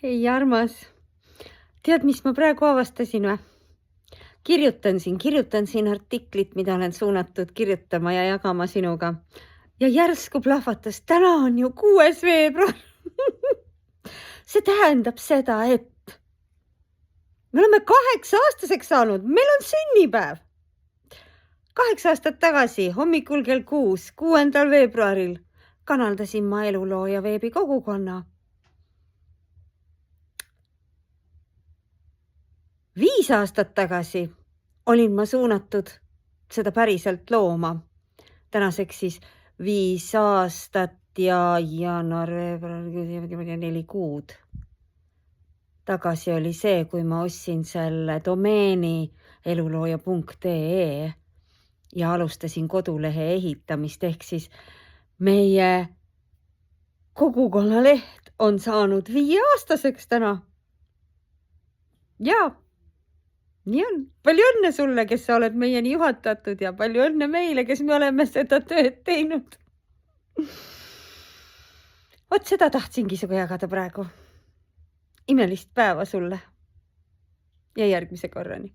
Ei, armas. Tead, mis ma praegu avastasin või? Kirjutan siin artiklit, mida olen suunatud kirjutama ja jagama sinuga. Ja järsku plahvatas, täna on ju 6. veebruar. See tähendab seda, et me oleme 8-aastaseks saanud, meil on sünnipäev. 8 aastat tagasi, hommikul kell 6, 6. veebruaril kanaldasin ma Elulooja veebikogukonna. 5 aastat tagasi olin ma suunatud seda päriselt looma. Tänaseks siis 5 aastat ja jaanuar, veebruar, 4 kuud. Tagasi oli see, kui ma ostsin selle domeeni elulooja.ee ja alustasin kodulehe ehitamist, ehk siis meie kogukonnaleht on saanud 5-aastaseks täna. Jaa. Nii on. Palju õnne sulle, kes sa oled meieni juhatatud ja palju õnne meile, kes me oleme seda tööd teinud. Vot seda tahtsingi sinuga jagada praegu. Imelist päeva sulle ja järgmise korrani.